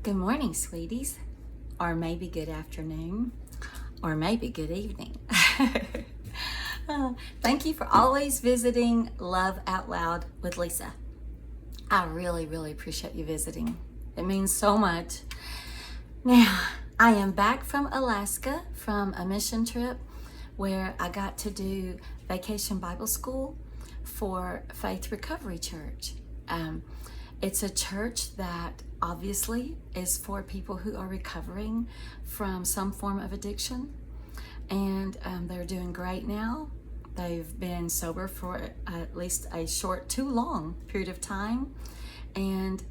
Good morning, sweeties, or maybe good afternoon, or maybe good evening. Thank you for always visiting Love Out Loud with Lisa. I really, really appreciate you visiting. It means so much. Now, I am back from Alaska from a mission trip where I got to do Vacation Bible School for Faith Recovery Church. It's a church that obviously is for people who are recovering from some form of addiction, and they're doing great now. They've been sober for at least a short, too long period of time, and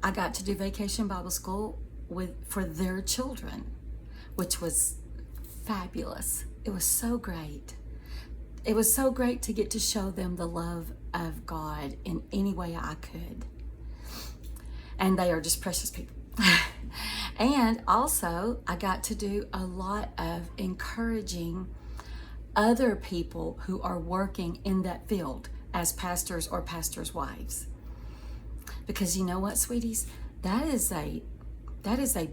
I got to do Vacation Bible School for their children, which was fabulous. It was so great. It was so great to get to show them the love of God in any way I could. And they are just precious people. And also, I got to do a lot of encouraging other people who are working in that field as pastors or pastors' wives. Because you know what, sweeties? That is a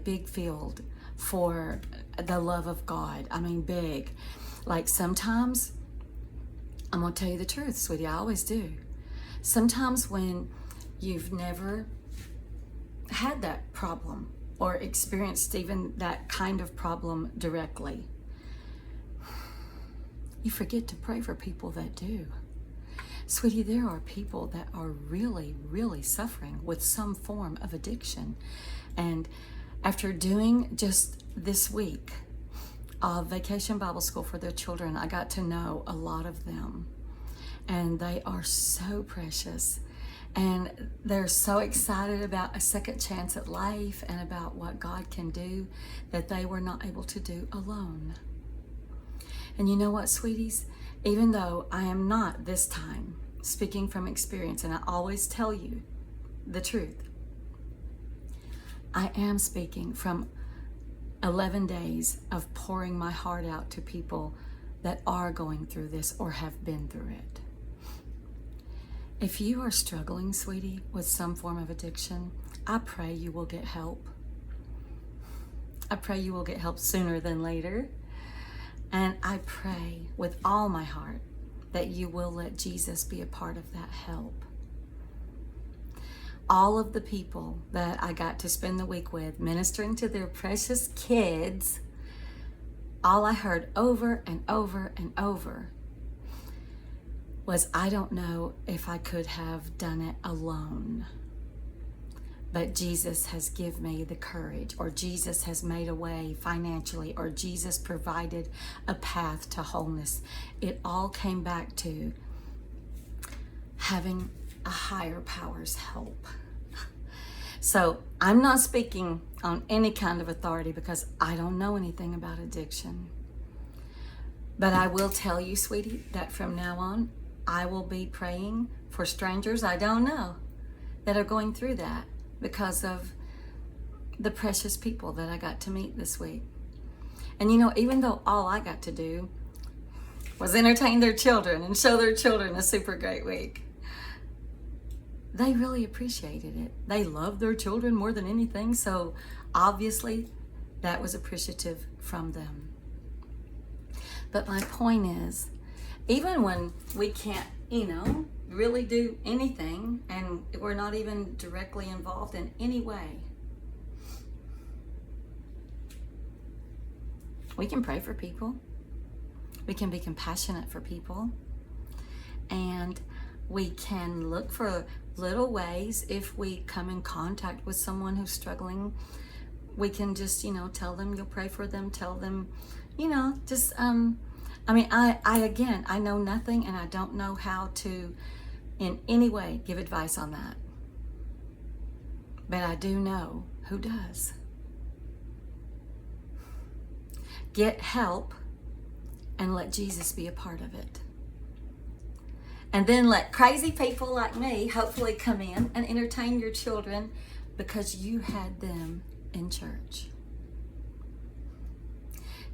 big field for the love of God. I mean, big. Like sometimes, I'm going to tell you the truth, sweetie, I always do. Sometimes when you've never had that problem or experienced even that kind of problem directly, you forget to pray for people that do. Sweetie, there are people that are really, really suffering with some form of addiction. And after doing just this week of Vacation Bible School for their children, I got to know a lot of them. And they are so precious. And they're so excited about a second chance at life and about what God can do that they were not able to do alone. And you know what, sweeties? Even though I am not this time speaking from experience, and I always tell you the truth, I am speaking from 11 days of pouring my heart out to people that are going through this or have been through it. If you are struggling, sweetie, with some form of addiction, I pray you will get help. I pray you will get help sooner than later. And I pray with all my heart that you will let Jesus be a part of that help. All of the people that I got to spend the week with ministering to their precious kids, all I heard over and over and over was, I don't know if I could have done it alone, but Jesus has given me the courage, or Jesus has made a way financially, or Jesus provided a path to wholeness. It all came back to having a higher power's help. So I'm not speaking on any kind of authority because I don't know anything about addiction. But I will tell you, sweetie, that from now on, I will be praying for strangers I don't know that are going through that because of the precious people that I got to meet this week. And you know, even though all I got to do was entertain their children and show their children a super great week, they really appreciated it. They loved their children more than anything, so obviously that was appreciative from them. But my point is, even when we can't, really do anything and we're not even directly involved in any way, we can pray for people. We can be compassionate for people. And we can look for little ways if we come in contact with someone who's struggling. We can just, tell them you'll pray for them, tell them, I know nothing and I don't know how to in any way give advice on that. But I do know who does. Get help and let Jesus be a part of it. And then let crazy people like me hopefully come in and entertain your children because you had them in church.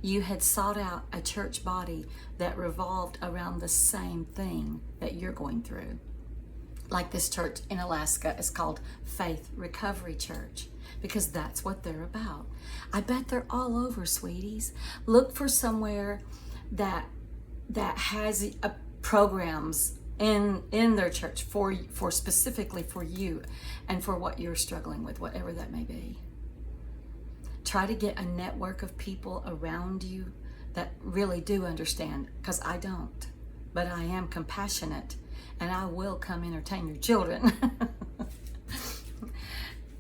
You had sought out a church body that revolved around the same thing that you're going through. Like this church in Alaska is called Faith Recovery Church. because that's what they're about. I bet they're all over, sweeties. Look for somewhere that has programs in their church for specifically for you and for what you're struggling with, whatever that may be. Try to get a network of people around you that really do understand, because I don't, but I am compassionate and I will come entertain your children.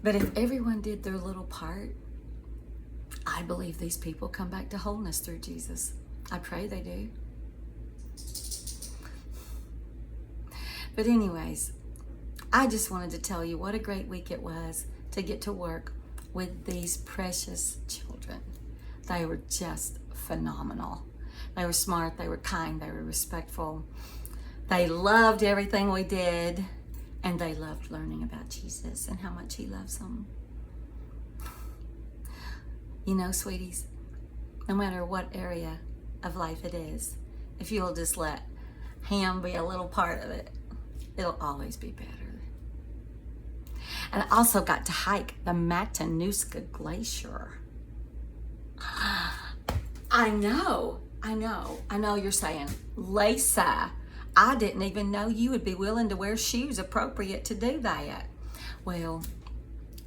But if everyone did their little part, I believe these people come back to wholeness through Jesus. I pray they do. But anyways, I just wanted to tell you what a great week it was to get to work with these precious children. They were just phenomenal. They were smart, they were kind, they were respectful. They loved everything we did, and they loved learning about Jesus and how much he loves them. You know, sweeties, no matter what area of life it is, if you'll just let him be a little part of it, it'll always be better. And I also got to hike the Matanuska Glacier. I know you're saying, Lisa, I didn't even know you would be willing to wear shoes appropriate to do that. Well,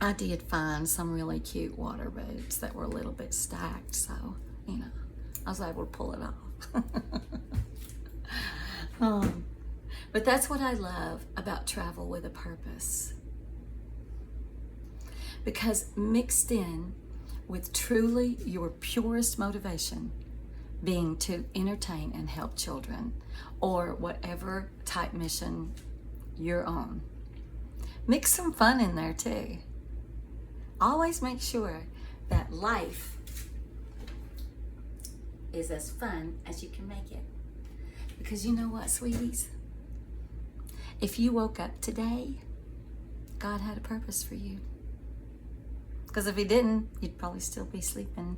I did find some really cute water boots that were a little bit stacked, so, I was able to pull it off. But that's what I love about travel with a purpose. Because mixed in with truly your purest motivation being to entertain and help children, or whatever type mission you're on, mix some fun in there too. Always make sure that life is as fun as you can make it. Because you know what, sweeties? If you woke up today, God had a purpose for you. Because if he didn't, you'd probably still be sleeping.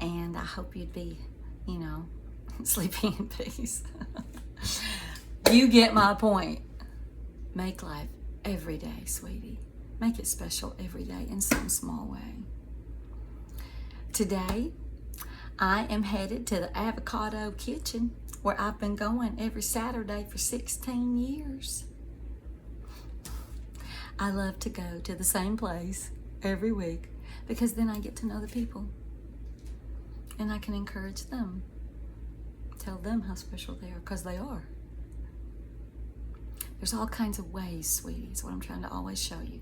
And I hope you'd be, sleeping in peace. You get my point. Make life every day, sweetie. Make it special every day in some small way. Today, I am headed to the Avocado Kitchen, where I've been going every Saturday for 16 years. I love to go to the same place every week because then I get to know the people and I can encourage them, tell them how special they are, because they are. There's all kinds of ways, sweetie, is what I'm trying to always show you.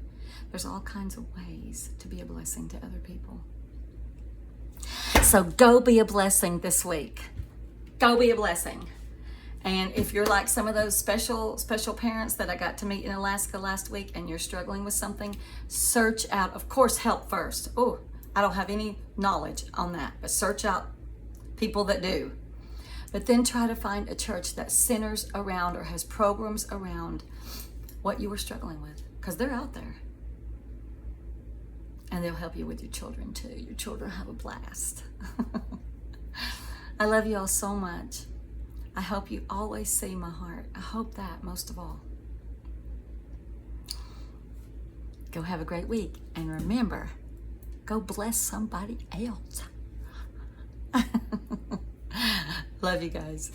There's all kinds of ways to be a blessing to other people. So go be a blessing this week. Go be a blessing. And if you're like some of those special parents that I got to meet in Alaska last week and you're struggling with something, search out, of course, help first. Oh, I don't have any knowledge on that, but search out people that do. But then try to find a church that centers around or has programs around what you were struggling with, because they're out there. And they'll help you with your children too. Your children have a blast. I love you all so much. I hope you always see my heart. I hope that most of all. Go have a great week. And remember, go bless somebody else. Love you guys.